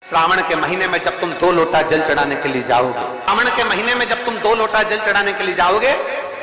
श्रावण के महीने में जब तुम 2 लोटा जल चढ़ाने के लिए जाओगे, श्रावण के महीने में जब तुम 2 लोटा जल चढ़ाने के लिए जाओगे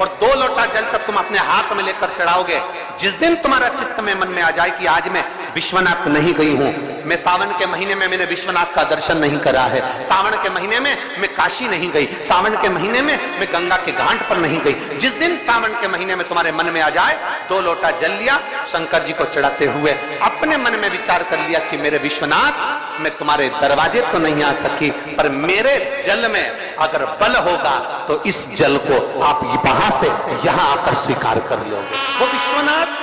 और 2 लोटा जल तक तुम अपने हाथ में लेकर चढ़ाओगे, जिस दिन तुम्हारा चित्त में मन में आ जाए कि आज मैं विश्वनाथ नहीं गई हूं, मैं सावन के महीने में मैंने विश्वनाथ का दर्शन नहीं करा है, सावन के महीने में मैं काशी नहीं गई, सावन के महीने में मैं गंगा के घाट पर नहीं गई, जिस दिन सावन के महीने में तुम्हारे मन में आ जाए 2 लोटा जल लिया, शंकर जी को चढ़ाते हुए अपने मन में विचार कर लिया कि मेरे विश्वनाथ मैं तुम्हारे दरवाजे तो नहीं आ सकी, पर मेरे जल में अगर बल होगा तो इस जल को आप वहां से यहां आकर स्वीकार कर लोगे। वो विश्वनाथ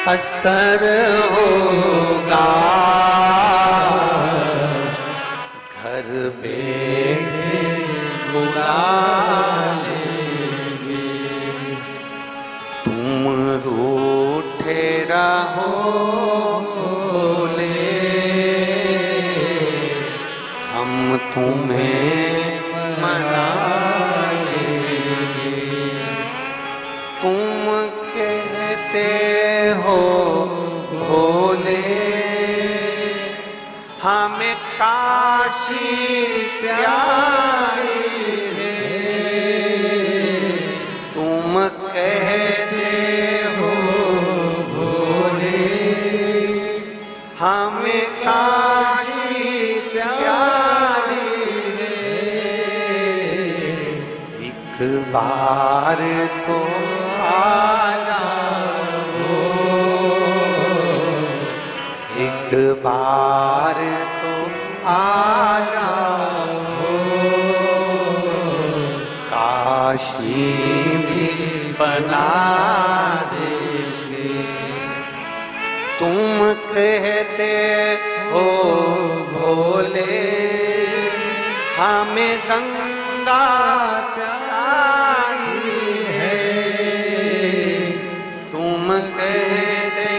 असर होगा, घर बैठे बुला लेंगे, तुम रूठे रहो बोले, हम तुम्हें मना लेंगे, तुम कहते हो भोले हमें काशी प्यारी है, तुम कहते हो भोले हमें काशी प्यारी है, एक बार तो एक बार तो आ जाओ, काशी भी बना देंगे, तुम कहते हो भोले हमें गंगा प्यारी है, तुम कहते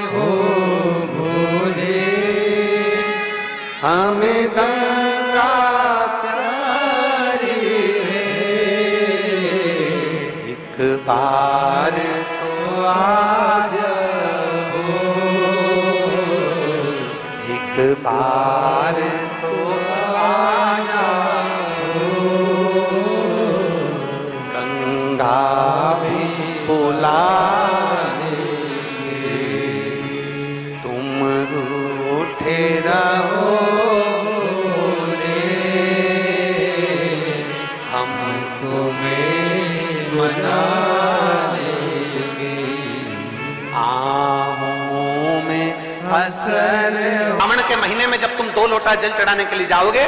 हो हमें गंगा प्यारी है, एक बार तो आ जाओ, एक बार तो आ जाओ, गंगा भी बुला लेंगे, तुम रूठे रहो मना लेंगे, आहों में असर। श्रावण के महीने में जब तुम 2 लोटा जल चढ़ाने के लिए जाओगे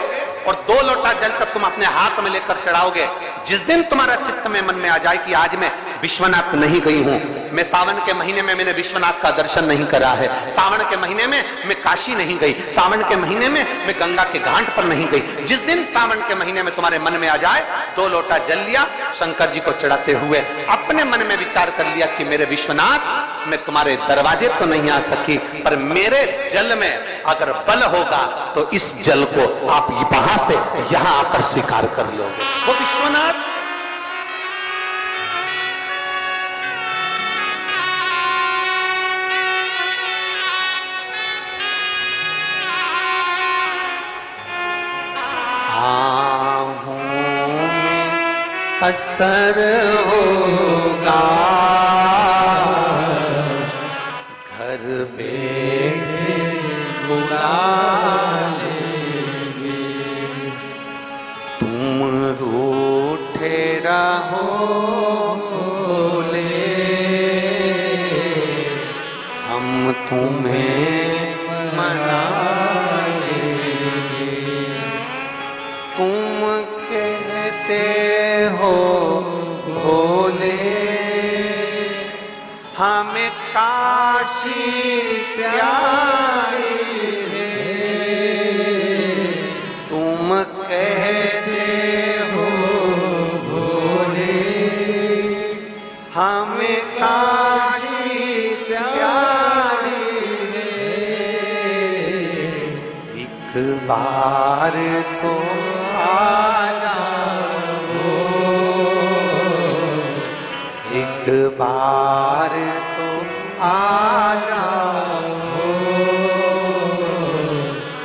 और 2 लोटा जल तक तुम अपने हाथ में लेकर चढ़ाओगे, जिस दिन तुम्हारा चित्त में मन में आ जाए कि आज मैं विश्वनाथ नहीं गई हूं, मैं सावन के महीने में मैंने विश्वनाथ का दर्शन नहीं करा है, सावन के महीने में मैं काशी नहीं गई, सावन के महीने में मैं गंगा के घाट पर नहीं गई, जिस दिन सावन के महीने में तुम्हारे मन में आ जाए 2 लोटा जल लिया, शंकर जी को चढ़ाते हुए अपने मन में विचार कर लिया कि मेरे विश्वनाथ मैं तुम्हारे दरवाजे तो नहीं आ सकी, पर मेरे जल में अगर बल होगा तो इस जल को आप वहां से यहां आकर स्वीकार कर लोगे। वो विश्वनाथ असर होगा, घर बैठे बुला लेंगे, तुम रूठे रहो बोले, हम तुम्हें मना लेंगे, तुम कहते हो भोले हमें काशी प्यारी है, तुम कहते हो भोले हमें काशी प्यारी है, एक बार बार तो आ जाओ, एक बार तो आ जाओ,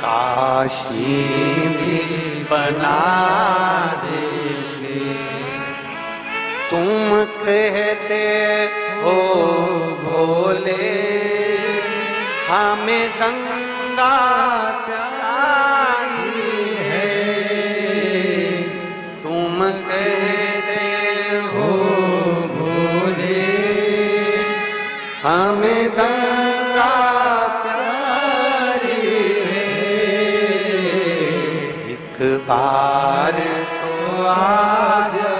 काशी भी बना देंगे। तुम कहते हो भोले हमें गंगा प्यारी है, तुम कहते हो भोले हमें गंगा प्यारी है, एक बार तो आ जाओ,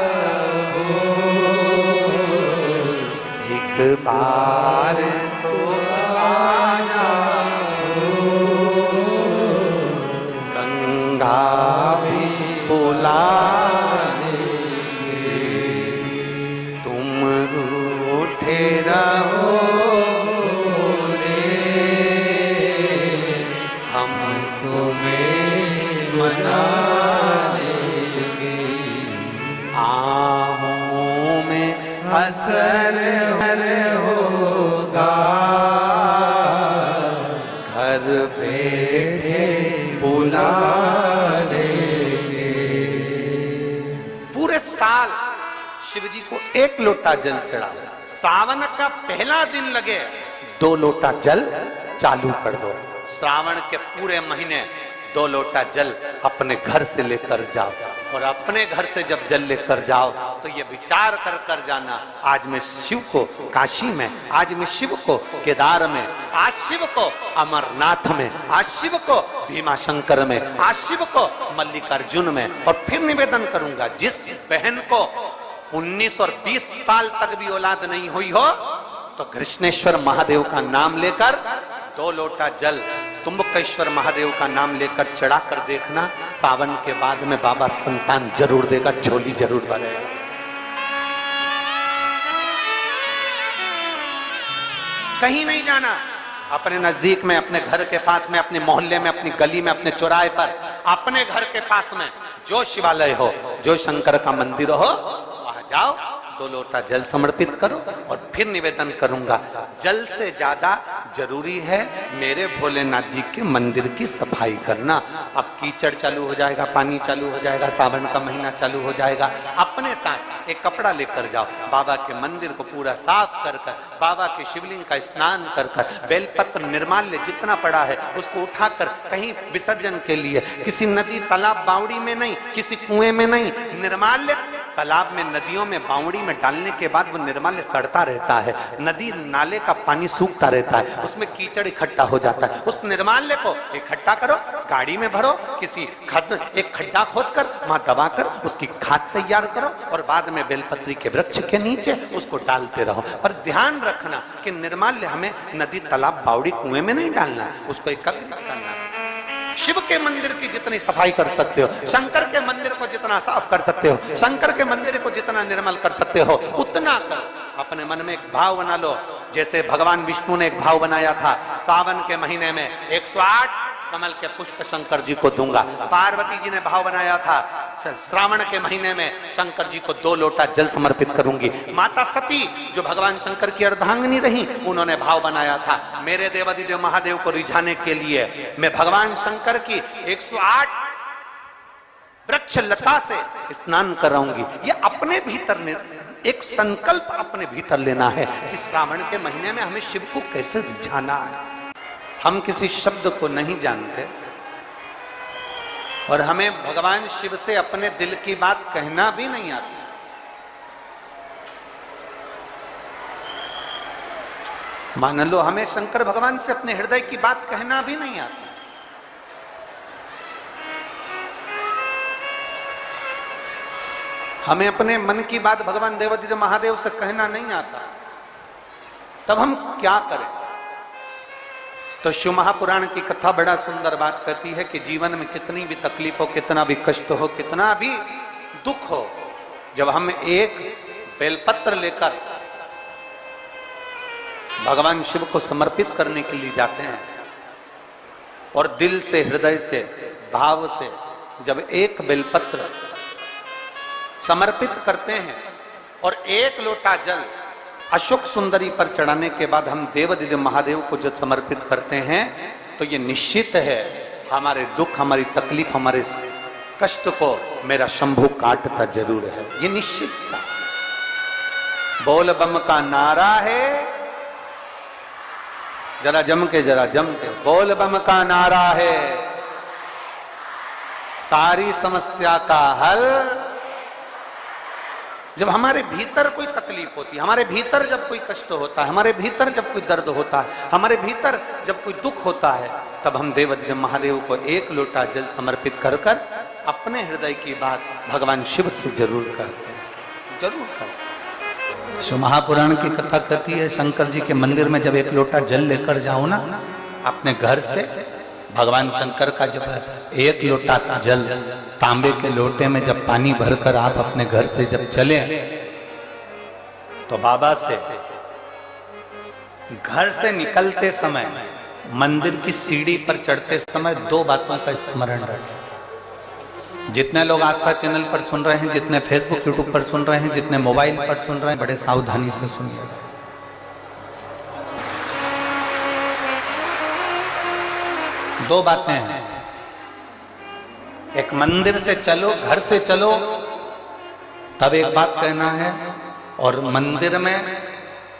एक बार तो आ जाओ, गंगा भी बुला लेंगे। तुम रूठे रहो भोले, हम तुम्हें मना लेंगे। आहों में असर होगा, घर बैठे बुला लेंगे। पूरे साल शिव जी को एक लोटा जल चढ़ाओ, सावन का पहला दिन लगे 2 लोटा जल चालू कर दो। श्रावण के पूरे महीने 2 लोटा जल अपने घर से लेकर जाओ, और अपने घर से जब जल लेकर जाओ तो ये विचार कर कर जाना, आज मैं शिव को काशी में, आज मैं शिव को केदार में, आज शिव को अमरनाथ में, आज शिव को भीमा शंकर में, आज शिव को मल्लिकार्जुन में। और फिर निवेदन करूंगा, जिस बहन को 19 और 20 साल तक भी औलाद नहीं हुई हो तो कृष्णेश्वर महादेव का नाम लेकर 2 लोटा जल तुम्बकेश्वर महादेव का नाम लेकर चढ़ा कर देखना, सावन के बाद में बाबा संतान जरूर देगा, झोली जरूर भरेगा। कहीं नहीं जाना, अपने नजदीक में, अपने घर के पास में, अपने मोहल्ले में, अपनी गली में, अपने चौराहे पर, अपने घर के पास में जो शिवालय हो, जो शंकर का मंदिर हो, वहां जाओ, 2 लोटा जल समर्पित करो। और फिर निवेदन करूंगा, जल से ज्यादा जरूरी है मेरे भोलेनाथ जी के मंदिर की सफाई करना। अब कीचड़ चालू हो जाएगा, पानी चालू हो जाएगा, सावन का महीना चालू हो जाएगा। अपने साथ एक कपड़ा लेकर जाओ, बाबा के मंदिर को पूरा साफ कर कर, बाबा के शिवलिंग का स्नान कर कर, बेलपत्र निर्माल्य जितना पड़ा है उसको उठाकर कहीं विसर्जन के लिए, किसी नदी तालाब बावड़ी में नहीं, किसी कुएं में नहीं, निर्माल्य तालाब में, नदियों में, बावड़ी में डालने के बाद वो निर्माल्य सड़ता रहता है, नदी नाले का पानी सूखता रहता है, उसमें कीचड़ इकट्ठा हो जाता है। उस निर्माल्य को इकट्ठा करो, गाड़ी में भरो, किसी एक खड्डा खोदकर वहां दबाकर उसकी खाद तैयार करो, और बाद में बेलपत्री के वृक्ष के नीचे उसको डालते रहो। पर ध्यान रखना कि निर्माल्य हमें नदी तालाब बावड़ी कुएं में नहीं डालना, उसको एकत्रित करना। शिव के मंदिर की जितनी सफाई कर सकते हो, शंकर के मंदिर को जितना साफ कर सकते हो, शंकर के मंदिर को जितना निर्मल कर सकते हो, उतना करो। अपने मन में एक भाव बना लो, जैसे भगवान विष्णु ने एक भाव बनाया था, सावन के महीने में 108 कमल के पुष्प शंकर जी को दूंगा। पार्वती जी ने भाव बनाया था, श्रावण के महीने में शंकर जी को 2 लोटा जल समर्पित करूंगी। माता सती जो भगवान शंकर की अर्धांगिनी रही, उन्होंने भाव बनाया था, मेरे देवादिदेव महादेव को रिझाने के लिए मैं भगवान शंकर की 108 वृक्ष लता से स्नान कराऊंगी। ये अपने भीतर एक संकल्प अपने भीतर लेना है कि श्रावण के महीने में हमें शिव को कैसे रिझाना है। हम किसी शब्द को नहीं जानते और हमें भगवान शिव से अपने दिल की बात कहना भी नहीं आती। मान लो हमें शंकर भगवान से अपने हृदय की बात कहना भी नहीं आती। हमें अपने मन की बात भगवान देवादिदेव महादेव से कहना नहीं आता, तब हम क्या करें? तो शिव महापुराण की कथा बड़ा सुंदर बात कहती है कि जीवन में कितनी भी तकलीफ हो, कितना भी कष्ट हो, कितना भी दुख हो, जब हम एक बेलपत्र लेकर भगवान शिव को समर्पित करने के लिए जाते हैं और दिल से, हृदय से भाव से जब एक बेलपत्र समर्पित करते हैं और एक लोटा जल अशोक सुंदरी पर चढ़ाने के बाद हम देवदिव्य महादेव को जब समर्पित करते हैं तो ये निश्चित है हमारे दुख, हमारी तकलीफ, हमारे कष्ट को मेरा शंभू काटता जरूर है। ये निश्चित था। बोल बम का नारा है, जरा जम के बोल बम का नारा है, सारी समस्या का हल। जब हमारे भीतर कोई तकलीफ होती है, हमारे भीतर जब कोई कष्ट होता है, हमारे भीतर जब कोई दर्द होता है, हमारे भीतर जब कोई दुख होता है, तब हम देवदिव्य महादेव को एक लोटा जल समर्पित कर कर अपने हृदय की बात भगवान शिव से जरूर करते हैं, जरूर करते। शिव महापुराण की कथा कहती है, शंकर जी के मंदिर में जब एक लोटा जल लेकर जाओ ना अपने घर से, भगवान शंकर का जब एक लोटा जल तांबे के लोटे में जब पानी भरकर आप अपने घर से जब चले तो बाबा से घर से निकलते समय मंदिर की सीढ़ी पर चढ़ते समय दो बातों का स्मरण रखें। जितने लोग आस्था चैनल पर सुन रहे हैं, जितने फेसबुक यूट्यूब पर सुन रहे हैं, जितने मोबाइल पर सुन रहे हैं, बड़े सावधानी से सुनिएगा। दो बातें हैं, एक मंदिर से चलो, घर से चलो तब एक बात कहना है, और मंदिर में,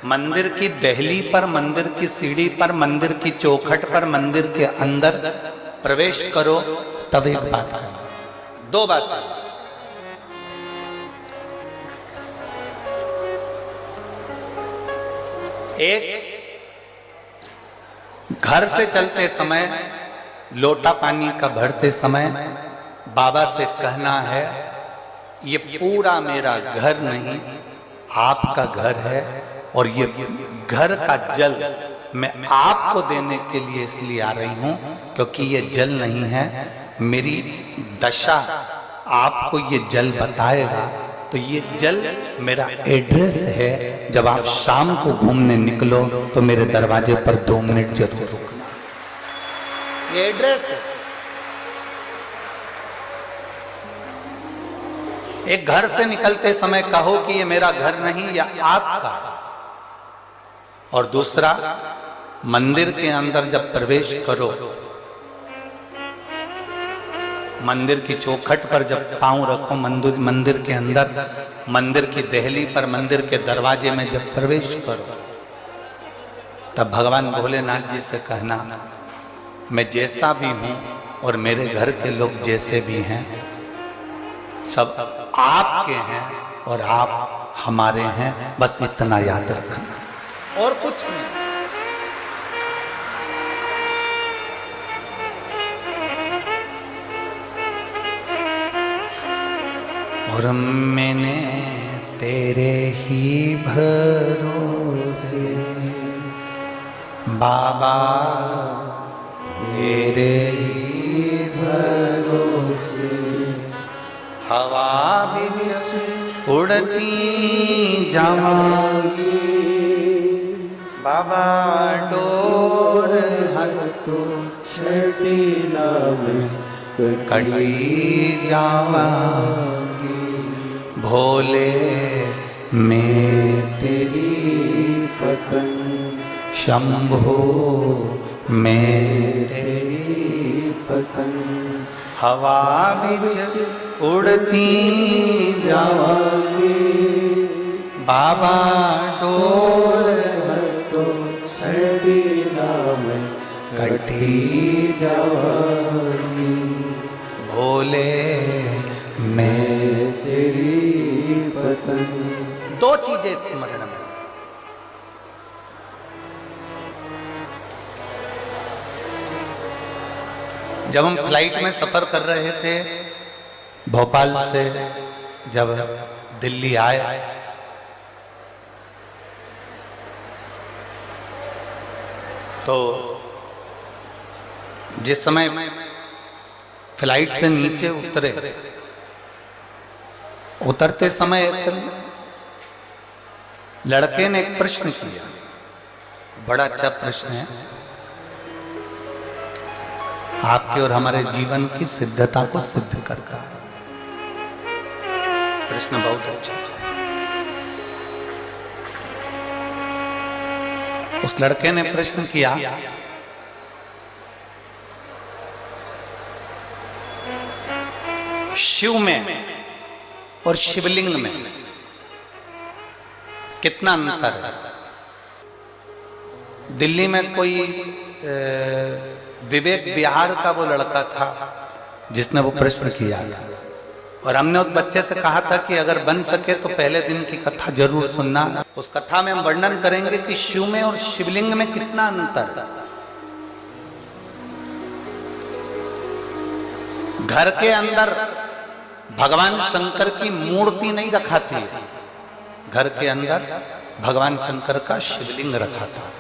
मंदिर की दहली पर, मंदिर की सीढ़ी पर, मंदिर की चौखट पर, मंदिर के अंदर प्रवेश करो तब एक बात कहना। दो बातें। एक, घर से चलते समय लोटा पानी का भरते समय बाबा से कहना है, ये पूरा मेरा घर नहीं आपका घर है, और ये घर का जल मैं आपको देने के लिए इसलिए आ रही हूं क्योंकि ये जल नहीं है, मेरी दशा आपको ये जल बताएगा। तो ये जल मेरा एड्रेस है, जब आप शाम को घूमने निकलो तो मेरे दरवाजे पर 2 मिनट जरूर रुकना। ये एड्रेस है। एक घर से निकलते समय कहो कि ये मेरा घर नहीं, या आपका। और दूसरा, मंदिर के अंदर जब प्रवेश करो, मंदिर की चौखट पर जब पांव रखो, मंदिर के अंदर, मंदिर की दहली पर, मंदिर के दरवाजे में जब प्रवेश करो, तब भगवान भोलेनाथ जी से कहना, मैं जैसा भी हूं और मेरे घर के लोग जैसे भी हैं, सब आपके हैं और आप हमारे हैं, बस इतना याद रखना और कुछ नहीं। और मैंने तेरे ही भरोसे बाबा, तेरे ही भरोसे हवा भी उड़ती जावांगी, बाबा डोर हर तो छटीला में कटी जावांगी, भोले मैं तेरी पतंग, शंभो मैं तेरी पतंग, हवा बिच उड़ती जावांगी, बाबा डोर हर तो छटीला में कटी जावांगी, भोले मैं तेरी पतंग। दो चीजें स्मरण में। जब हम फ्लाइट में सफर कर रहे थे, भोपाल से जब दिल्ली आए, तो जिस समय फ्लाइट से नीचे उतरते समय एक लड़के ने एक प्रश्न किया, बड़ा अच्छा प्रश्न है। आपके और हमारे जीवन की सिद्धता को सिद्ध करता है। प्रश्न बहुत अच्छा है। उस लड़के ने प्रश्न किया, शिव में और शिवलिंग में कितना अंतर है? दिल्ली में कोई विवेक बिहार का वो लड़का था जिसने वो प्रश्न किया था, और हमने उस बच्चे से कहा था कि अगर बन सके तो पहले दिन की कथा जरूर सुनना। उस कथा में हम वर्णन करेंगे कि शिव में और शिवलिंग में कितना अंतर है। घर के अंदर भगवान शंकर की मूर्ति नहीं रखा थी, घर के अंदर भगवान शंकर का शिवलिंग रखा था।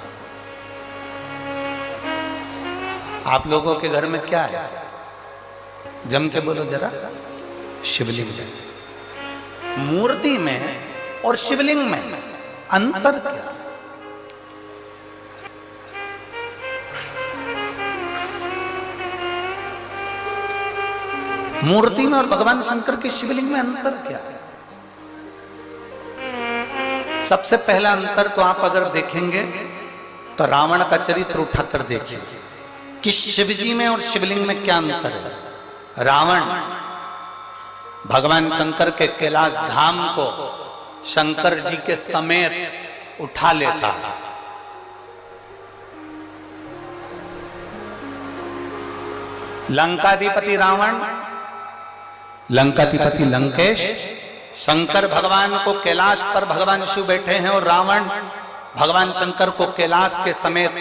आप लोगों के घर में क्या है? जम के बोलो जरा। शिवलिंग है। मूर्ति में और शिवलिंग में अंतर क्या? मूर्ति में और भगवान शंकर के शिवलिंग में अंतर क्या है? सबसे पहला अंतर तो आप अगर देखेंगे तो रावण का चरित्र उठाकर देखिए कि शिव जी में और शिवलिंग में क्या अंतर है। रावण भगवान शंकर के कैलाश धाम को शंकर जी के समेत उठा लेता है। लंकाधिपति रावण, लंकाधिपति लंकेश, शंकर भगवान को कैलाश पर भगवान शिव बैठे हैं और रावण भगवान शंकर को कैलाश के समेत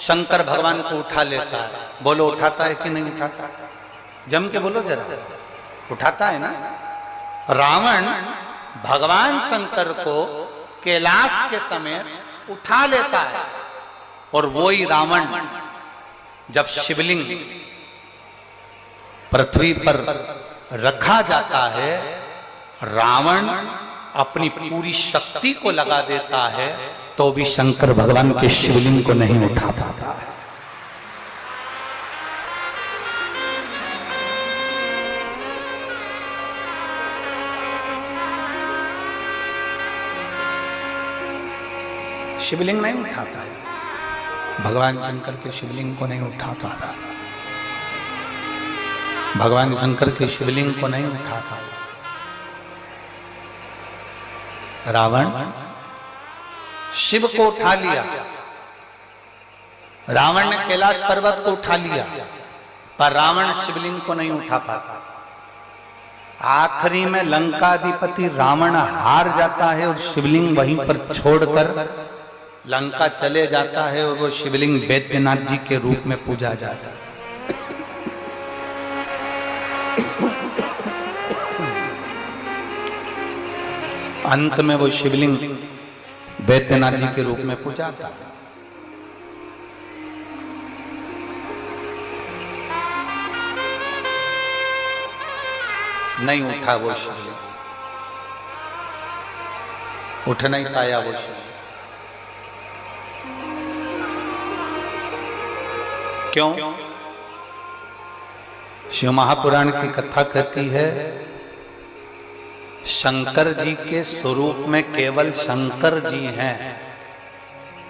शंकर भगवान को उठा लेता है। बोलो उठाता है कि नहीं उठाता? जम के बोलो जरा। उठाता है ना? रावण भगवान शंकर को कैलाश के समेत उठा लेता है, और वही रावण जब शिवलिंग पृथ्वी पर रखा जाता है, रावण अपनी पूरी शक्ति को लगा देता है तो भी शंकर भगवान के शिवलिंग को नहीं उठा पाता है। शिवलिंग नहीं उठा पाया, भगवान शंकर के शिवलिंग को नहीं उठा पा रहा, भगवान शंकर के शिवलिंग को नहीं उठा पाया। रावण शिव को उठा लिया, रावण ने कैलाश पर्वत को उठा लिया, पर रावण शिवलिंग को नहीं उठा पाता। आखिरी में लंकाधिपति रावण हार जाता है और शिवलिंग वहीं पर छोड़कर लंका चले जाता है, और वो शिवलिंग बैद्यनाथ जी के रूप में पूजा जाता है। अंत में वो शिवलिंग बैद्यनाथ जी के रूप में पूजा था। नहीं उठा वो शिवलिंग, उठ नहीं पाया वो शिवलिंग। क्यों? शिव महापुराण की कथा कहती है शंकर जी के स्वरूप में केवल शंकर जी हैं,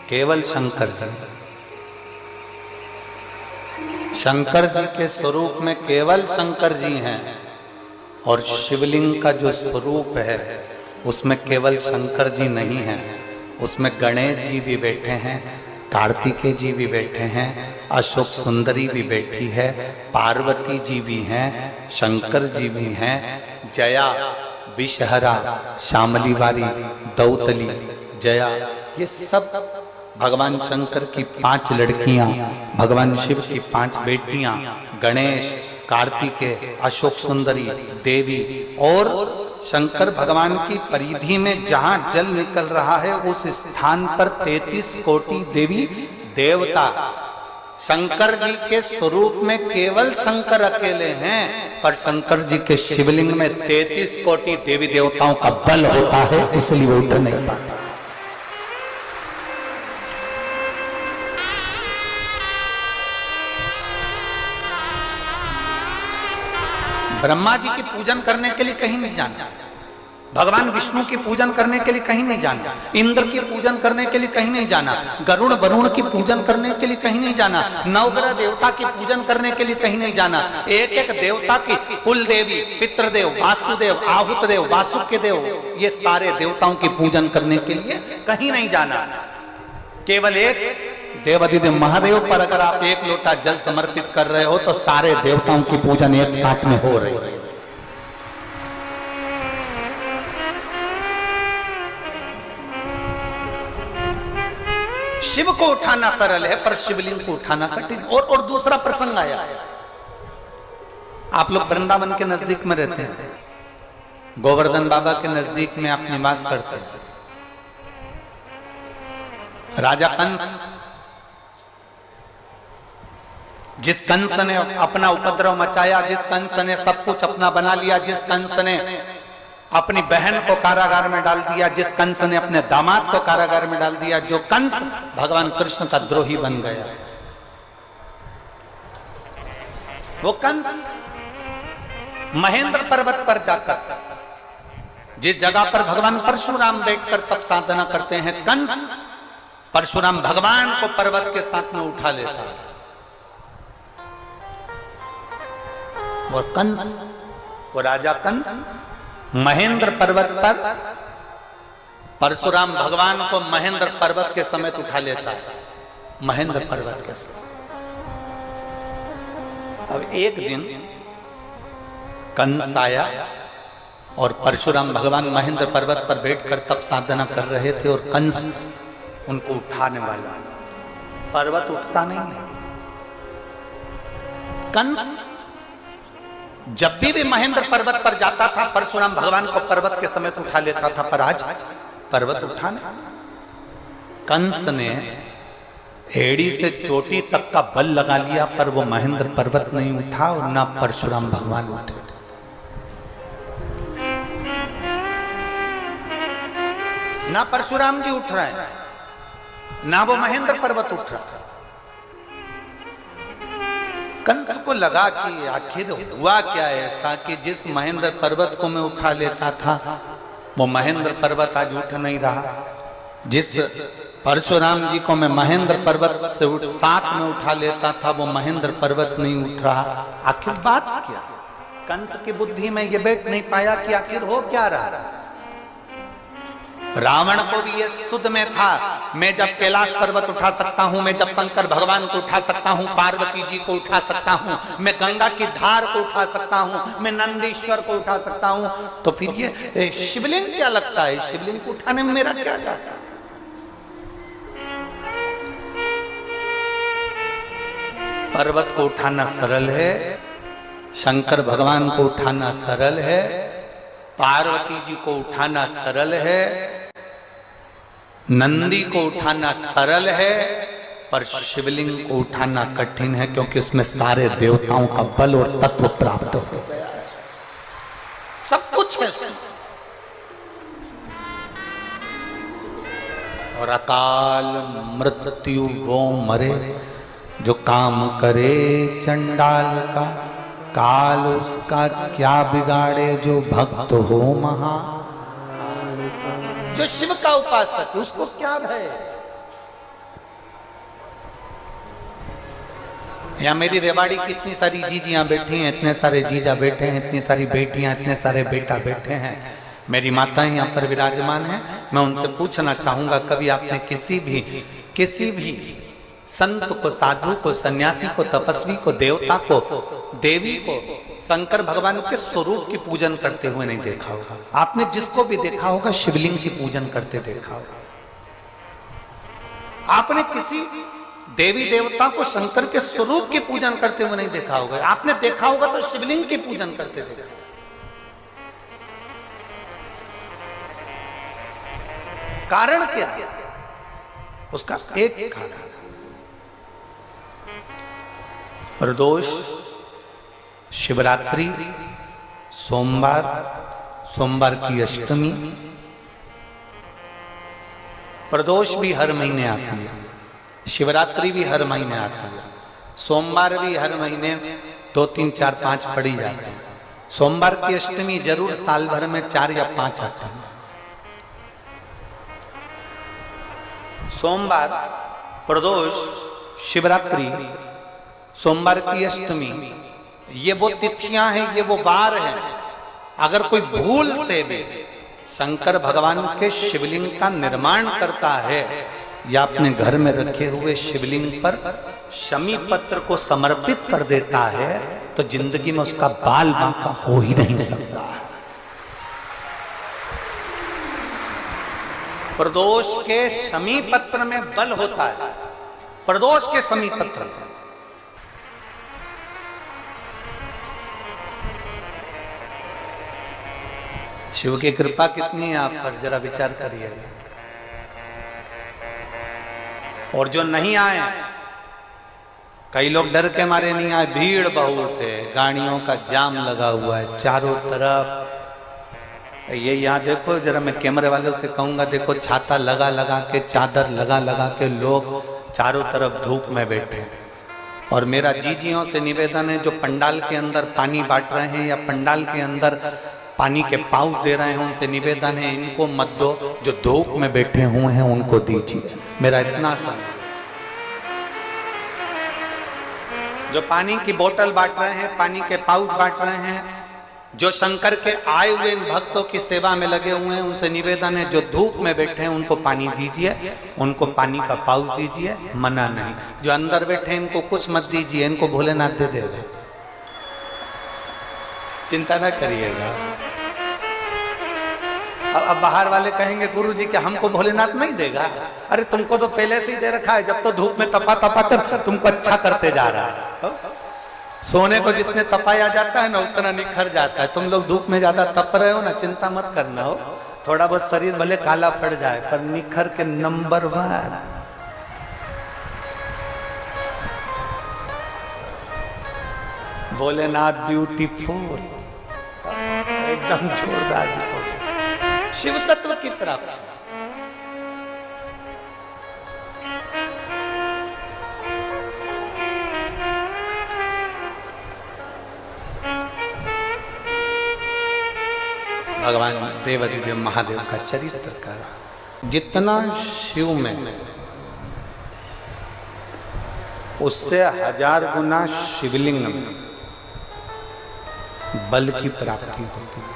केवल शंकर जी। शंकर जी के स्वरूप में केवल शंकर जी हैं, और शिवलिंग का जो स्वरूप है उसमें केवल शंकर जी नहीं हैं, उसमें गणेश जी भी बैठे हैं, कार्तिकेय जी भी बैठे हैं, अशोक सुंदरी भी बैठी है, पार्वती जी भी हैं, शंकर जी भी हैं, जया, विषहरा, श्यामली वारी, दौतली, जया, ये सब भगवान शंकर की 5 लड़कियां, भगवान शिव की 5 बेटियां, गणेश, कार्तिकेय, अशोक सुंदरी, देवी, और शंकर भगवान की परिधि में जहां जल निकल रहा है उस स्थान पर 33 कोटि देवी देवता। शंकर जी के स्वरूप में केवल शंकर अकेले हैं, पर शंकर जी के शिवलिंग में 33 कोटि देवी देवताओं का बल होता है, इसलिए वो उतर नहीं पाता। ब्रह्मा जी की पूजन करने के लिए कहीं नहीं जाना, भगवान विष्णु की पूजन करने के लिए कहीं नहीं जाना, इंद्र की पूजन करने के लिए कहीं नहीं जाना, गरुड़ वरुण की पूजन करने के लिए कहीं नहीं जाना, नवग्रह देवता की पूजन करने के लिए कहीं नहीं जाना। एक एक देवता की, कुल देवी, पितृदेव, वास्तुदेव, आहुतदेव, वासुकी देव, ये सारे देवताओं की पूजन करने के लिए कहीं नहीं जाना। केवल एक देवाधिदेव महादेव पर अगर आप एक लोटा जल समर्पित कर रहे हो तो सारे देवताओं की पूजन एक साथ में हो रही है। शिव को उठाना सरल है पर शिवलिंग को उठाना कठिन। और दूसरा प्रसंग आया, आप लोग वृंदावन के नजदीक में रहते हैं, गोवर्धन बाबा के नजदीक में आप निवास करते हैं। राजा कंस, जिस कंस ने अपना उपद्रव मचाया, जिस कंस ने सब कुछ अपना बना लिया, जिस कंस ने अपनी बहन को कारागार में डाल दिया, जिस कंस ने अपने दामाद को कारागार में डाल दिया, जो कंस भगवान कृष्ण का द्रोही बन गया, वो कंस महेंद्र पर्वत पर जाकर, जिस जगह पर भगवान परशुराम बैठकर तप साधना करते हैं, कंस परशुराम भगवान को पर्वत के साथ में उठा लेता है। और कंस, वो राजा कंस महेंद्र पर्वत पर परशुराम भगवान को महेंद्र पर्वत के समेत उठा लेता है, महेंद्र पर्वत के समेत। अब एक दिन कंस आया और परशुराम भगवान महेंद्र पर्वत पर बैठकर तप साधना कर रहे थे और कंस उनको उठाने वाला। पर्वत उठता नहीं है। कंस जब भी महेंद्र पर्वत पर जाता था परशुराम भगवान को पर्वत के समेत उठा लेता था, पर आज पर्वत उठाने, कंस ने एड़ी से चोटी तक का बल लगा लिया पर वो महेंद्र पर्वत नहीं उठा और ना परशुराम भगवान उठे। ना परशुराम जी उठ रहे हैं, ना वो महेंद्र पर्वत उठ रहा। कंस को लगा कि आखिर हुआ क्या ऐसा कि जिस महेंद्र पर्वत को मैं उठा लेता था वो महेंद्र पर्वत आज उठ नहीं रहा, जिस परशुराम जी को मैं महेंद्र पर्वत से साथ में उठा लेता था वो महेंद्र पर्वत नहीं उठ रहा। आखिर बात क्या? कंस की बुद्धि में ये बैठ नहीं पाया कि आखिर हो क्या रहा। रावण को भी ये सुध में था, मैं जब कैलाश पर्वत उठा सकता हूं, मैं जब शंकर भगवान को उठा सकता हूं, पार्वती जी को उठा सकता हूं, मैं गंगा की धार को उठा सकता हूं, मैं नंदीश्वर को उठा सकता हूं, तो फिर ये शिवलिंग क्या लगता है, शिवलिंग को उठाने में मेरा क्या जाता। पर्वत को उठाना सरल है, शंकर भगवान को उठाना सरल है, पार्वती जी को उठाना सरल है, नंदी को उठाना सरल है, पर शिवलिंग को उठाना कठिन है क्योंकि उसमें सारे देवताओं का बल और तत्व प्राप्त हो गया है, सब कुछ है उसमें। और अकाल मृत्यु वो मरे जो काम करे चंडाल का, काल उसका क्या बिगाड़े जो भक्त हो महा। जो शिव का उपासक उसको क्या भय। यहाँ मेरी रेवाड़ी की इतनी सारी जीजियां बैठी हैं, इतने सारे जीजा बैठे हैं, इतनी सारी बेटियां, इतने सारे बेटा बैठे हैं, मेरी माताएं यहाँ पर विराजमान हैं। मैं उनसे पूछना चाहूंगा, कभी आपने किसी भी संत को, साधु को, सन्यासी को, तपस्वी को, देवता को, देवी को, शंकर भगवान के स्वरूप की पूजन करते हुए नहीं देखा होगा? आपने जिसको भी देखा होगा शिवलिंग की पूजन करते देखा होगा। आपने किसी देवी देवता को शंकर के स्वरूप की पूजन करते हुए नहीं देखा होगा। आपने देखा होगा तो शिवलिंग की पूजन करते देखा। कारण क्या है? उसका एक कारण, प्रदोष, शिवरात्रि, सोमवार की अष्टमी। प्रदोष भी हर महीने आती है, शिवरात्रि भी हर महीने आती है, सोमवार भी हर महीने 2, 3, 4, 5 पड़ी जाती है। सोमवार की अष्टमी जरूर साल भर में 4 या 5 आती है। सोमवार, प्रदोष, शिवरात्रि, सोमवार की अष्टमी, ये वो तिथियां हैं, ये वो वार हैं। अगर कोई भूल से भी शंकर भगवान के शिवलिंग का निर्माण करता है या अपने घर में रखे हुए शिवलिंग पर शमी पत्र को समर्पित कर देता है तो जिंदगी में उसका बाल बांका हो ही नहीं सकता। प्रदोष के शमी पत्र में बल होता है। प्रदोष के शमी पत्र में शिव की कृपा कितनी है आप पर, जरा विचार करिए। और जो नहीं आए, कई लोग डर के मारे नहीं आए, भीड़ बहुत है, गाड़ियों का जाम लगा हुआ है चारों तरफ। ये यहाँ देखो, जरा मैं कैमरे वालों से कहूंगा, देखो छाता लगा लगा के, चादर लगा लगा के लोग चारों तरफ धूप में बैठे हैं। और मेरा जीजियों से निवेदन है, जो पंडाल के अंदर पानी बांट रहे हैं या पंडाल के अंदर पानी के पाउच दे रहे हैं, उनसे निवेदन है इनको मत दो, जो धूप में बैठे हुए हैं उनको दीजिए। मेरा इतना सा, जो पानी की बोतल बांट रहे हैं, पानी के पाउच बांट रहे हैं, जो शंकर के आए हुए इन भक्तों की सेवा में लगे हुए हैं, उनसे निवेदन है जो धूप में बैठे हैं उनको पानी दीजिए, उनको पानी का पाउच दीजिए, मना नहीं। जो अंदर बैठे हैं इनको कुछ मत दीजिए, इनको भोलेनाथ दे देगा, चिंता ना करिएगा। अब बाहर वाले कहेंगे गुरु जी कि हमको भोलेनाथ नहीं देगा। अरे तुमको तो पहले से ही दे रखा है, जब तो धूप में तपा तपा कर तुमको अच्छा करते जा रहा है। सोने को जितने तपाया जाता है ना उतना निखर जाता है। तुम लोग धूप में ज्यादा तप रहे हो ना, चिंता मत करना हो, थोड़ा बहुत शरीर भले काला पड़ जाए पर निखर के नंबर 1। भोलेनाथ ब्यूटीफुल, एकदम जोरदार शिव तत्व की प्राप्ति। भगवान देवाधिदेव महादेव का चरित्र का जितना शिव में, उससे 1000 गुना शिवलिंग में बल की प्राप्ति होती है।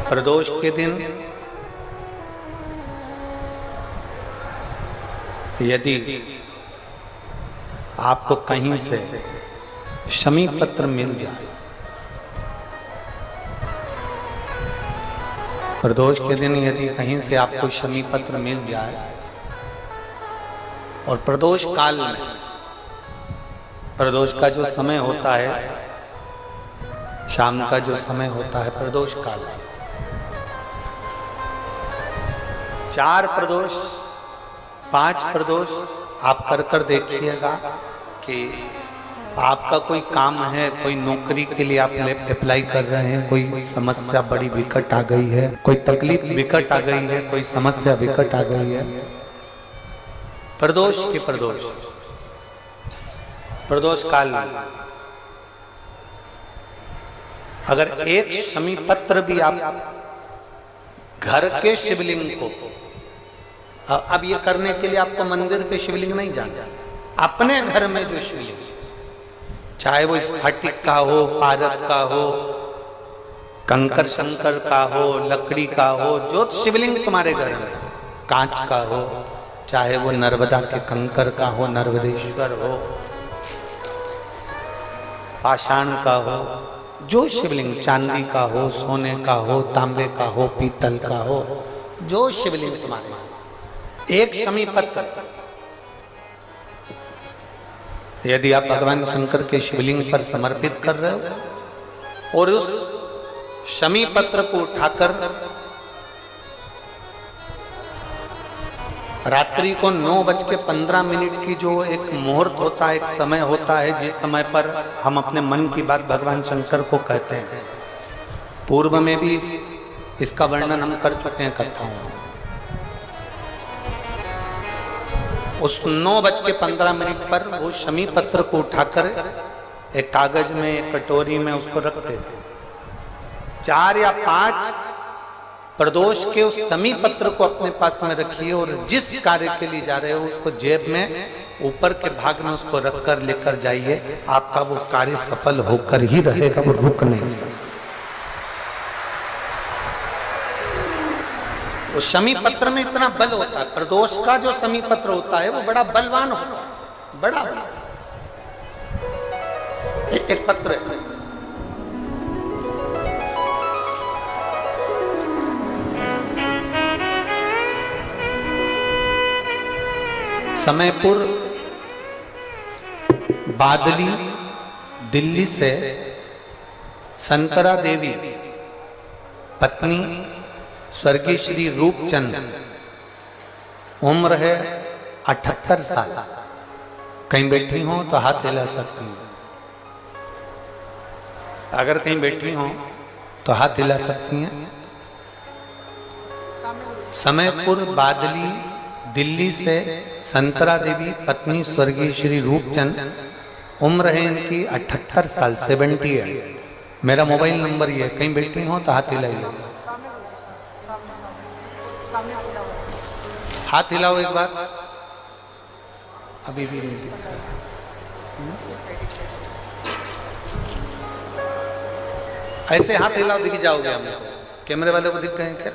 प्रदोष के दिन यदि आपको कहीं से शमी पत्र मिल जाए, प्रदोष के दिन यदि कहीं से आपको शमी पत्र मिल जाए और प्रदोष काल में, प्रदोष का जो समय होता है, शाम का जो समय होता है प्रदोष काल, 4 प्रदोष 5 प्रदोष आप कर देखिएगा कि आपका कोई काम है, कोई नौकरी के लिए आप अप्लाई कर रहे हैं, कोई समस्या बड़ी विकट आ गई है, कोई तकलीफ विकट आ गई है, कोई समस्या विकट आ गई है, प्रदोष के प्रदोष काल में अगर एक शमी पत्र भी आप घर के शिवलिंग को, अब ये करने के लिए आपको मंदिर के शिवलिंग नहीं जाना, अपने घर में जो शिवलिंग, चाहे वो स्फटिक का हो, पारद का हो, कंकर शंकर का हो, लकड़ी का हो, जो शिवलिंग तुम्हारे घर में, कांच का हो, चाहे वो नर्मदा के कंकर का हो, नर्मदेश्वर हो, पाषाण का हो, जो शिवलिंग, चांदी का हो, सोने का हो, तांबे का हो, पीतल का हो, जो शिवलिंग तुम्हारे, एक शमी पत्र यदि आप भगवान शंकर के शिवलिंग पर समर्पित कर रहे हो और उस शमी पत्र को उठाकर रात्रि को 9:15 की जो एक मुहूर्त होता है, एक समय होता है, जिस समय पर हम अपने मन की बात भगवान शंकर को कहते हैं, पूर्व में भी इसका वर्णन हम कर चुके हैं कथाओं में। उस 9:15 पर वो शमी पत्र को उठाकर एक कागज में, एक कटोरी में उसको रखते थे। 4 या 5 प्रदोष के उस शमी पत्र को अपने पास में रखिए और जिस कार्य के लिए जा रहे हो उसको जेब में ऊपर के भाग में उसको रखकर लेकर जाइए। आपका वो कार्य सफल होकर ही रहेगा, वो रुक नहीं सकता। वो शमी पत्र में इतना बल होता है। प्रदोष का जो शमी पत्र होता है वो बड़ा बलवान होता है, बड़ा एक पत्र है। समयपुर बादली दिल्ली से संतरा देवी पत्नी स्वर्गीय श्री रूपचंद, उम्र है 78 साल। कहीं बैठी हो तो हाथ हिला सकती हैं, अगर कहीं बैठी हो तो हाथ हिला सकती हैं। समयपुर बादली दिल्ली से संतरा देवी पत्नी स्वर्गीय श्री रूपचंद, उम्र है इनकी 78 साल, 78। मेरा मोबाइल नंबर ये है, कहीं बैठी हो तो हाथ हिलाइए। हाथ हिलाओ एक बार, अभी भी नहीं दिख रहा। ऐसे हाथ हिलाओ, दिख जाओगे हमको। कैमरे वाले को दिख गए क्या?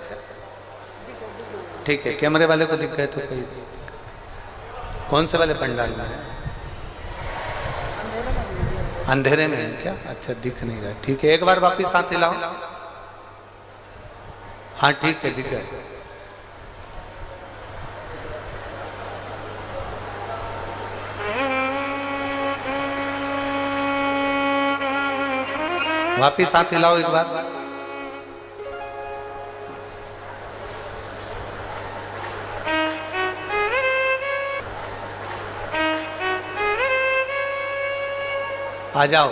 ठीक है, कैमरे वाले को दिख गए तो कोई। कौन से वाले पंडाल में है? अंधेरे में है क्या? अच्छा, दिख नहीं रहा। ठीक है, एक बार वापिस हाथ हिलाओ। हाँ ठीक है, दिख गए। वापिस हाथ हिलाओ एक बार। आ जाओ,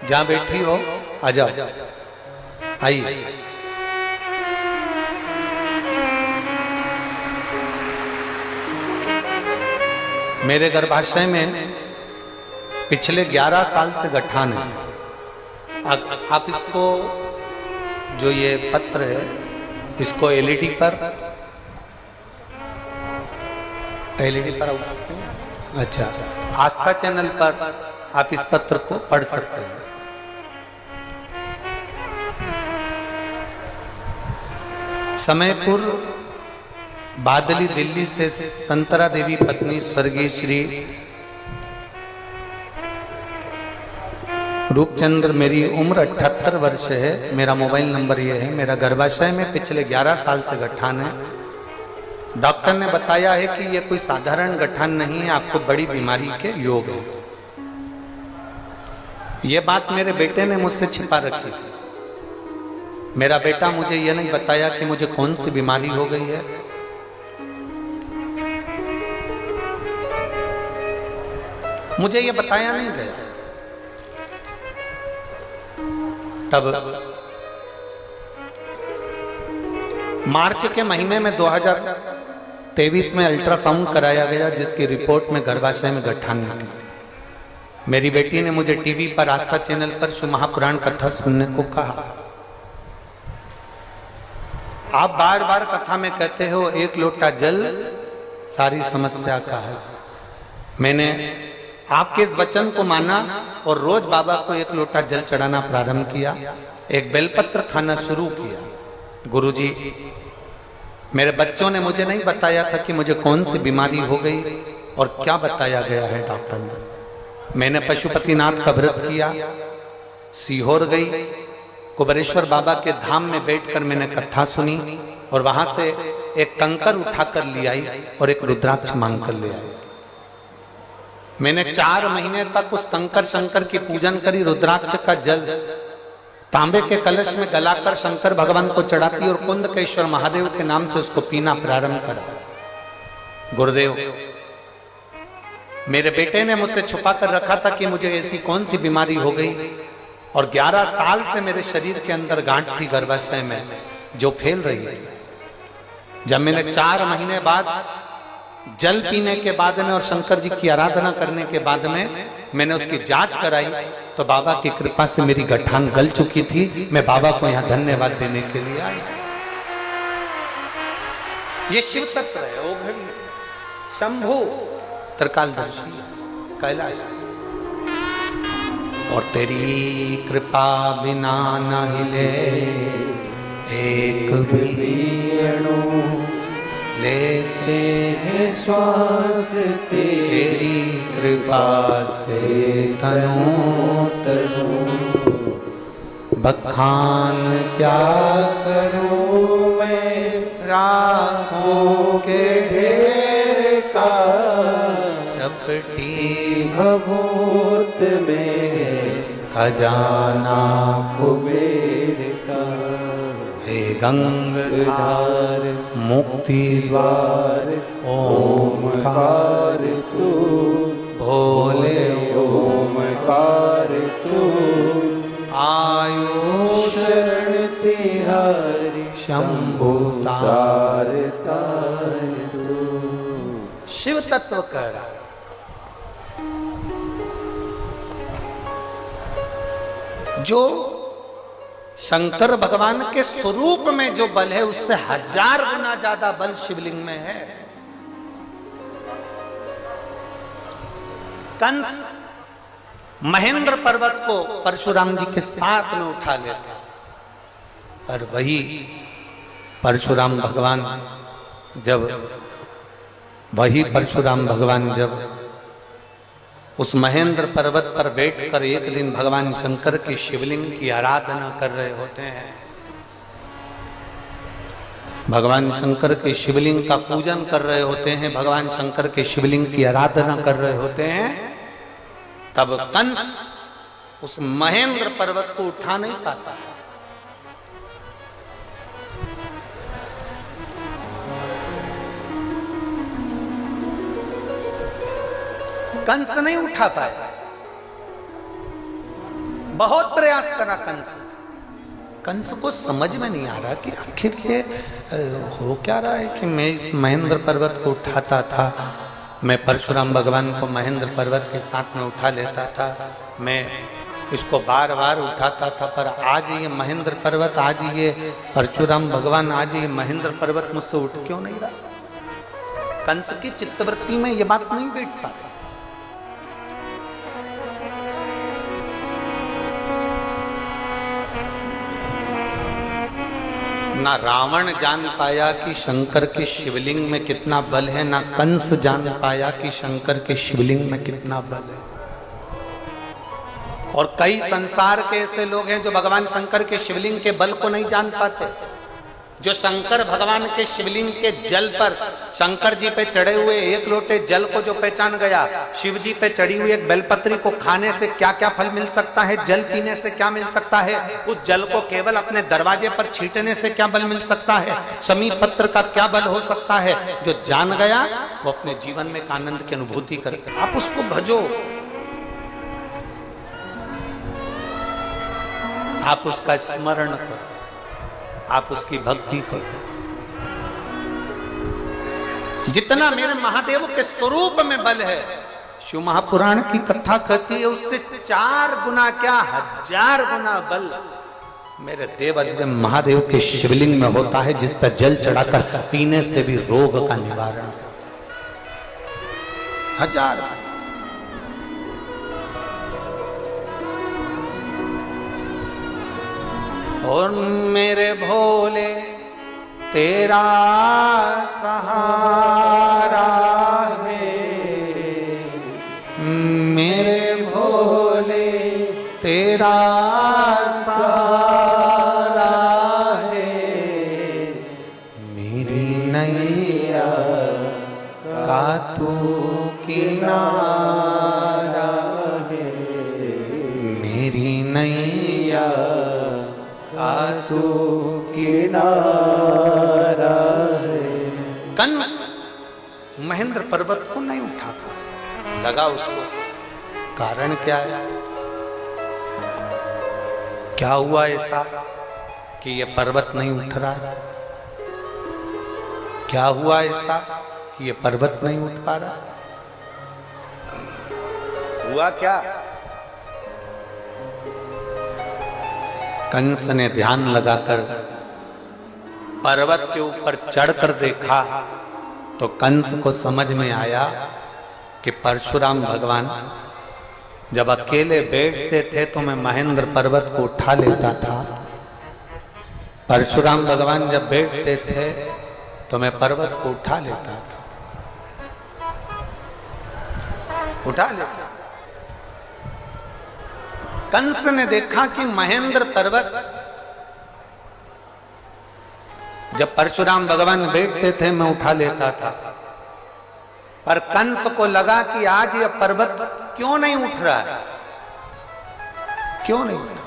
जहां बैठी हो आ जाओ, आइए। मेरे गर्भाशय में पिछले 11 साल से गठान है। आप इसको, जो ये पत्र है, इसको एलईडी पर अच्छा, आस्था चैनल पर आप इस पत्र को पढ़ सकते हैं। समयपुर बादली दिल्ली से संतरा देवी पत्नी स्वर्गीय श्री रूपचंद्र, मेरी उम्र 78 वर्ष है। मेरा मोबाइल नंबर ये है। मेरा गर्भाशय में पिछले 11 साल से गठान है। डॉक्टर ने बताया है कि ये कोई साधारण गठान नहीं है, आपको बड़ी बीमारी के योग है। ये बात मेरे बेटे ने मुझसे छिपा रखी थी। मेरा बेटा मुझे ये नहीं बताया कि मुझे कौन सी बीमारी हो गई है। मुझे ये बताया नहीं गया। तब मार्च के महीने में 2023 में अल्ट्रासाउंड कराया गया, जिसकी रिपोर्ट में गर्भाशय में गठान निकली। मेरी बेटी ने मुझे टीवी पर आस्था चैनल पर शिव महापुराण कथा सुनने को कहा। आप बार बार कथा में कहते हो 1 लोटा जल सारी समस्या का है। मैंने आपके इस वचन को माना और रोज बाबा को 1 लोटा जल चढ़ाना प्रारंभ किया। एक बेलपत्र खाना शुरू किया। गुरुजी, मेरे बच्चों ने मुझे नहीं बताया था कि मुझे कौन सी बीमारी हो गई और क्या बताया गया है डॉक्टर ने। मैंने पशुपतिनाथ का व्रत किया, सीहोर गई, कुबेरेश्वर बाबा के धाम में बैठकर मैंने कथा सुनी और वहां से एक कंकर उठाकर ले आई और एक रुद्राक्ष मांग कर ले आई। मैंने 4 महीने तक उस कंकर शंकर की पूजन करी। रुद्राक्ष का जल तांबे के कलश में गलाकर शंकर भगवान को चढ़ाती और कुंदकेश्वर महादेव के नाम से उसको पीना प्रारंभ करा। गुरुदेव, मेरे बेटे ने मुझसे छुपा कर रखा था कि मुझे ऐसी कौन सी बीमारी हो गई और 11 साल से मेरे शरीर के अंदर गांठ थी गर्भाशय में जो फैल रही थी। जब मैंने 4 महीने बाद जल पीने के बाद में और शंकर जी की आराधना करने के बाद में मैंने उसकी जांच कराई तो बाबा की कृपा से मेरी गठान गल चुकी थी। मैं बाबा को यहाँ धन्यवाद देने के लिए आई। ये शिव तत्व है, ओ घड़ी शंभु त्रिकालदर्शी कैलाश। और तेरी कृपा बिना न हिले एक भी अणु, लेते हैं श्वास तेरी कृपा से तनो तनो। बखान क्या करूं मैं राहों के ढेर का, चपटी भभूत में खजाना कुबेर का। हे गंगाधार मुक्ति द्वार ओमकार तू, भोले ओमकार तू। आयो शरण तिहारी शंभु तार तार तू। शिव तत्व कह रहा है। जो शंकर भगवान के स्वरूप में जो बल है उससे 1000 गुना ज्यादा बल शिवलिंग में है। कंस महेंद्र पर्वत को परशुराम जी के साथ में उठा लेता, और वही परशुराम भगवान जब उस महेंद्र पर्वत पर बैठकर एक दिन भगवान शंकर की शिवलिंग की आराधना कर रहे होते हैं, भगवान शंकर के शिवलिंग का पूजन कर रहे होते हैं, भगवान शंकर के शिवलिंग की आराधना कर रहे होते हैं, तब कंस उस महेंद्र पर्वत को उठा नहीं पाता। कंस नहीं उठा पाया, बहुत प्रयास करा कंस। कंस को समझ में नहीं आ रहा कि आखिर ये हो क्या रहा है कि मैं इस महेंद्र पर्वत को उठाता था, मैं परशुराम भगवान को महेंद्र पर्वत के साथ में उठा लेता था, मैं इसको बार बार उठाता था, पर आज ये महेंद्र पर्वत, आज ये परशुराम भगवान, आज ये महेंद्र पर्वत मुझसे उठ क्यों नहीं रहा। कंस की चित्तवृत्ति में ये बात नहीं बैठ पा रही। ना रावण जान पाया कि शंकर के शिवलिंग में कितना बल है, ना कंस जान पाया कि शंकर के शिवलिंग में कितना बल है। और कई संसार के ऐसे लोग हैं जो भगवान शंकर के शिवलिंग के बल को नहीं जान पाते। जो शंकर भगवान के शिवलिंग के जल पर, शंकर जी पे चढ़े हुए एक लोटे जल को जो पहचान गया, शिव जी पे चढ़ी हुई एक बेलपत्री को खाने से क्या क्या फल मिल सकता है, जल पीने से क्या मिल सकता है, उस जल को केवल अपने दरवाजे पर छींटने से क्या बल मिल सकता है, समीप पत्र का क्या बल हो सकता है, जो जान गया वो अपने जीवन में एक आनंद की अनुभूति करके आप उसको भजो, आप उसका स्मरण करो, आप उसकी भक्ति करो। जितना मेरे महादेव के स्वरूप में बल है, शिव महापुराण की कथा कहती है, उससे 4 गुना क्या 1000 गुना बल मेरे देवाधिदेव महादेव के शिवलिंग में होता है, जिस पर जल चढ़ाकर पीने से भी रोग का निवारण 1000। और मेरे भोले तेरा सहारा है, मेरे भोले तेरा सहारा है, मेरी नैया का तू किनारा है, मेरी नैया तू किनारा है। कंस महेंद्र पर्वत को नहीं उठा पाया, लगा उसको कारण क्या है, क्या हुआ ऐसा कि ये पर्वत नहीं उठ रहा है, क्या हुआ ऐसा ये पर्वत नहीं उठ पा रहा। हुआ क्या? कंस ने ध्यान लगाकर पर्वत के ऊपर चढ़कर देखा तो कंस को समझ में आया कि परशुराम भगवान जब अकेले बैठते थे तो मैं महेंद्र पर्वत को उठा लेता था, परशुराम भगवान जब बैठते थे तो मैं पर्वत को उठा लेता था, उठा लेता। कंस ने देखा कि महेंद्र पर्वत जब परशुराम भगवान बैठते थे मैं उठा लेता था, पर कंस को लगा कि आज यह पर्वत क्यों नहीं उठ रहा है, क्यों नहीं उठ रहा?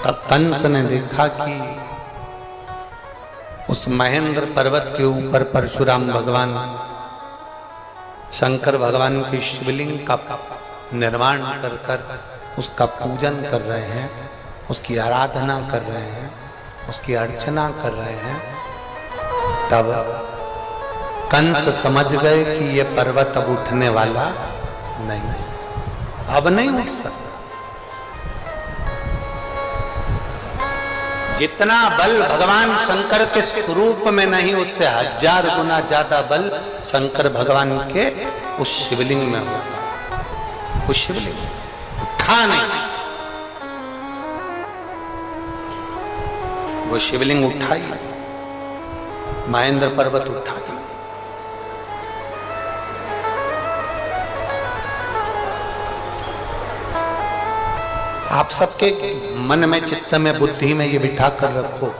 तब कंस ने देखा कि उस महेंद्र पर्वत के ऊपर परशुराम भगवान शंकर भगवान की शिवलिंग का निर्माण कर कर उसका पूजन कर रहे हैं, उसकी आराधना कर रहे हैं, उसकी अर्चना कर रहे हैं। तब कंस समझ गए कि यह पर्वत अब उठने वाला नहीं, अब नहीं उठ सकता। जितना बल भगवान शंकर के स्वरूप में नहीं, उससे 1000 गुना ज्यादा बल शंकर भगवान के उस शिवलिंग में होता। उस शिवलिंग उठा नहीं, वो शिवलिंग उठाई, महेंद्र पर्वत उठाई। आप सबके मन में, चित्त में, बुद्धि में ये बिठा कर रखो,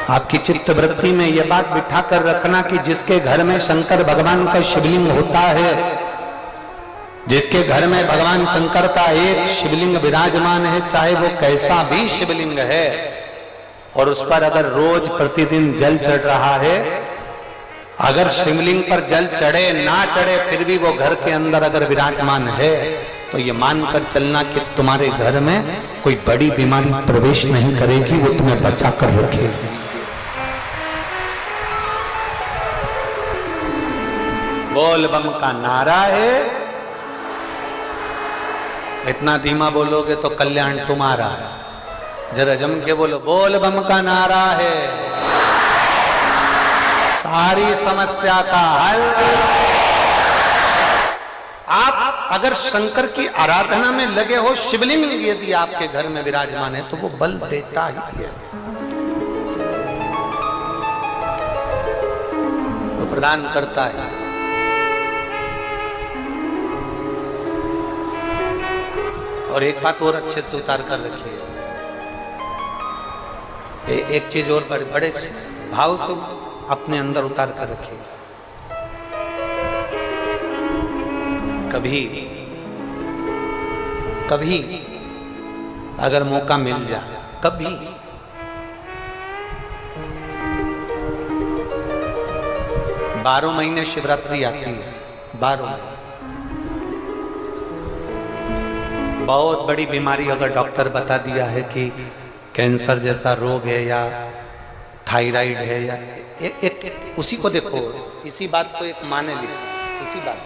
आपकी चित्त वृत्ति में यह बात बिठा कर रखना कि जिसके घर में शंकर भगवान का शिवलिंग होता है, जिसके घर में भगवान शंकर का एक शिवलिंग विराजमान है, चाहे वो कैसा भी शिवलिंग है, और उस पर अगर रोज प्रतिदिन जल चढ़ रहा है, अगर शिवलिंग पर जल चढ़े ना चढ़े फिर भी वो घर के अंदर अगर विराजमान है, तो ये मानकर चलना कि तुम्हारे घर में कोई बड़ी बीमारी प्रवेश नहीं करेगी, वो तुम्हें बचा कर रखेगी। बोल बम का नारा है, इतना धीमा बोलोगे तो कल्याण तुम्हारा है। जरा जम के बोलो, बोल बम का नारा है, सारी समस्या का हल। आप अगर शंकर की आराधना में लगे हो, शिवलिंग यदि आपके घर में विराजमान है तो वो बल देता ही है, तो प्रदान करता है। और एक बात और अच्छे से उतार कर रखिए, एक चीज और बड़े भाव से अपने अंदर उतार कर रखिएगा। कभी कभी अगर मौका मिल जाए, कभी 12 महीने शिवरात्रि आती है, 12 महीने। बहुत बड़ी बीमारी अगर डॉक्टर बता दिया है कि कैंसर जैसा रोग है या थायराइड है या एक उसी को देखो, इसी बात को एक माने लिखो, इसी बात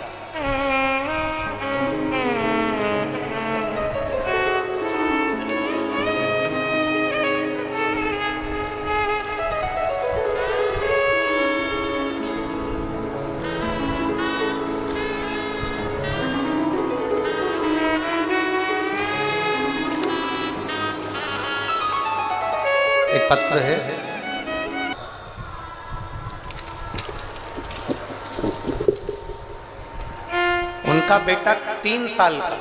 एक पत्र है, उनका बेटा 3 साल का,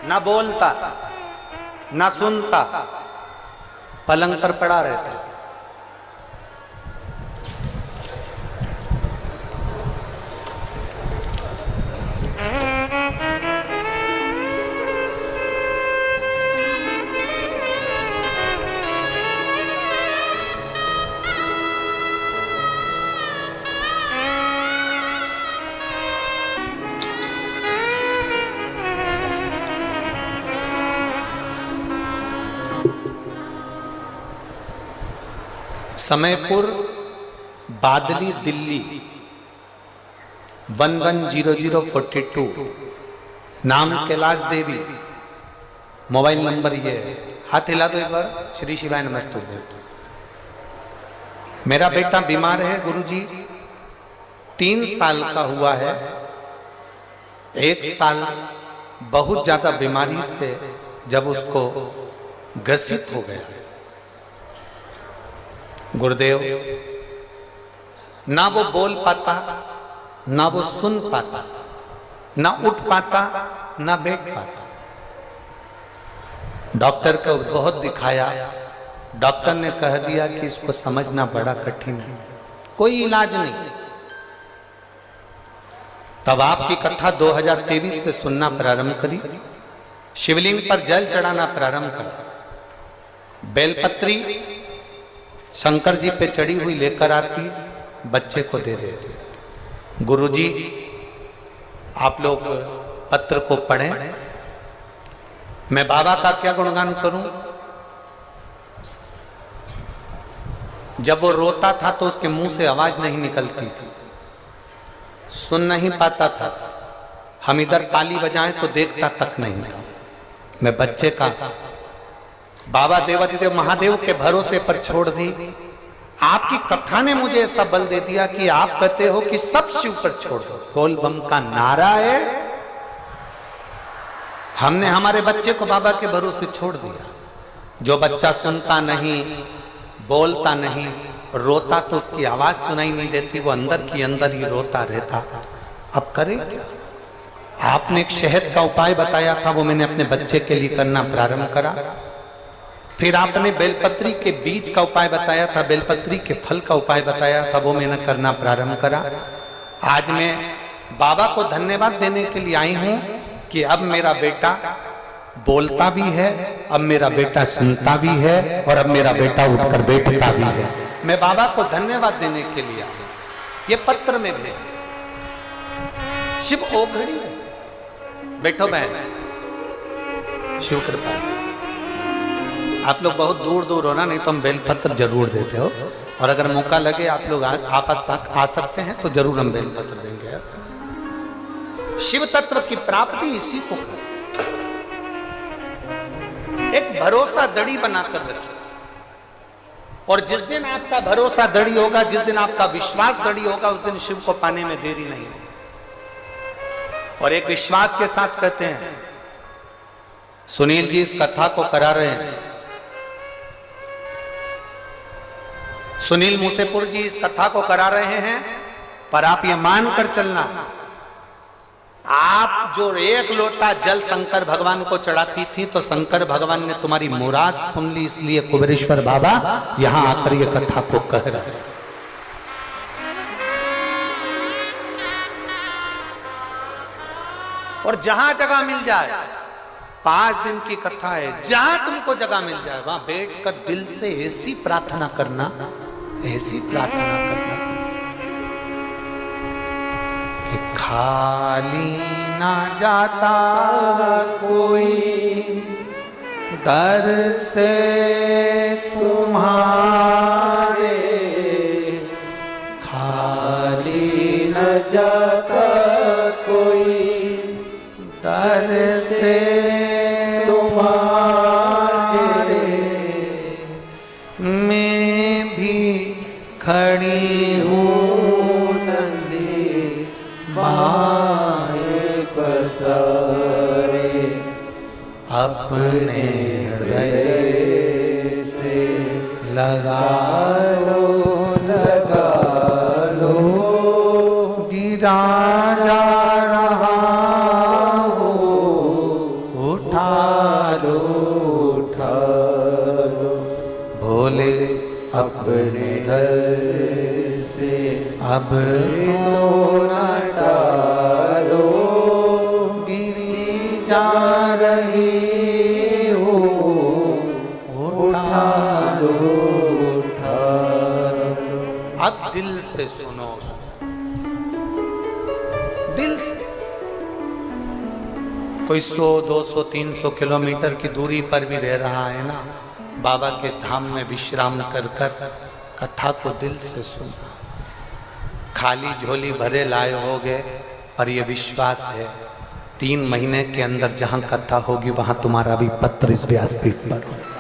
ना बोलता ना सुनता, पलंग पर पड़ा रहता। समयपुर, बादली, दिल्ली 110042। नाम कैलाश देवी, मोबाइल नंबर ये है। हाथ हिला दो एक बार। श्री शिवाय नमस्तुभ्यं। मेरा बेटा बीमार है गुरुजी, 3 साल का हुआ है। 1 साल बहुत ज्यादा बीमारी से जब उसको ग्रसित हो गया, गुरुदेव ना वो बोल पाता, ना वो सुन पाता, ना उठ पाता, ना बैठ पाता। डॉक्टर को बहुत दिखाया, डॉक्टर ने कह दिया कि इसको समझना बड़ा कठिन है, कोई इलाज नहीं। तब आपकी कथा 2023 से सुनना प्रारंभ करी, शिवलिंग पर जल चढ़ाना प्रारंभ करा। बेलपत्री शंकर जी पे चढ़ी हुई लेकर आती, बच्चे को दे देती। गुरुजी आप लोग पत्र को पढ़ें, मैं बाबा का क्या गुणगान करूं। जब वो रोता था तो उसके मुंह से आवाज नहीं निकलती थी, सुन नहीं पाता था। हम इधर ताली बजाएं तो देखता तक नहीं था। मैं बच्चे का बाबा देवादिदेव महादेव के भरोसे पर छोड़ दी। आपकी कथा ने मुझे ऐसा बल दे दिया कि आप कहते हो कि सब शिव पर छोड़ दो, बोल बम का नारा है। हमने हमारे बच्चे को बाबा के भरोसे छोड़ दिया। जो बच्चा सुनता नहीं, बोलता नहीं, रोता तो उसकी आवाज सुनाई नहीं देती, वो अंदर की अंदर ही रोता रहता। अब करे क्या? आपने एक शहद का उपाय बताया था, वो मैंने अपने बच्चे के लिए करना प्रारंभ करा। फिर आपने बेलपत्री के बीज का उपाय बताया था, बेलपत्री के फल का उपाय बताया था, वो मैंने करना प्रारंभ करा। आज मैं बाबा को धन्यवाद देने के लिए आई हूं कि अब मेरा बेटा बोलता भी है, अब मेरा बेटा सुनता भी है, और अब मेरा बेटा उठकर बैठता भी है। मैं बाबा को धन्यवाद देने के लिए आई। ये पत्र में भेजे। शिव ओघड़ी है। बैठो बहन, शिव कृपा। आप लोग बहुत दूर दूर हो ना, नहीं तो हम बेलपत्र जरूर देते हो, और अगर मौका लगे आप लोग आपस आ सकते हैं तो जरूर हम बेलपत्र देंगे। शिव तत्व की प्राप्ति इसी को कर। एक भरोसा दड़ी बनाकर रखिए, और जिस दिन आपका भरोसा दड़ी होगा, जिस दिन आपका विश्वास दड़ी होगा, उस दिन शिव को पाने में देरी नहीं है। और एक विश्वास के साथ कहते हैं, सुनील जी इस कथा को करा रहे हैं, सुनील मूसेपुर जी इस कथा को करा रहे हैं, पर आप ये मानकर चलना, आप जो 1 लोटा जल शंकर भगवान को चढ़ाती थी तो शंकर भगवान ने तुम्हारी मुराद सुन ली, इसलिए कुबेरेश्वर बाबा यहां आकर ये कथा को कह रहे हैं। और जहां जगह मिल जाए, 5 दिन की कथा है, जहां तुमको जगह मिल जाए वहां बैठकर दिल से ऐसी प्रार्थना करना, ऐसी प्रार्थना करना कि खाली ना जाता कोई दर से तुम्हारे, खाली न जाता कोई दर से तुम्हारे। मैं भी खड़ी हूँ नंदी बाएं पसारे, अपने हृदय से लगा लो, गिरा जा रहा हो, उठा लो, भोले अपने घर से अब तो न टालो, गिरी जा रही हो, उठा लो। अब दिल से सुनो, दिल से। कोई 100, 200, 300 किलोमीटर की दूरी पर भी रह रहा है ना, बाबा के धाम में विश्राम कर कर कथा को दिल से सुना। खाली झोली भरे लाए होगे, और ये विश्वास है 3 महीने के अंदर जहां कथा होगी वहां तुम्हारा भी पत्र इस व्यासपीठ पर होगा।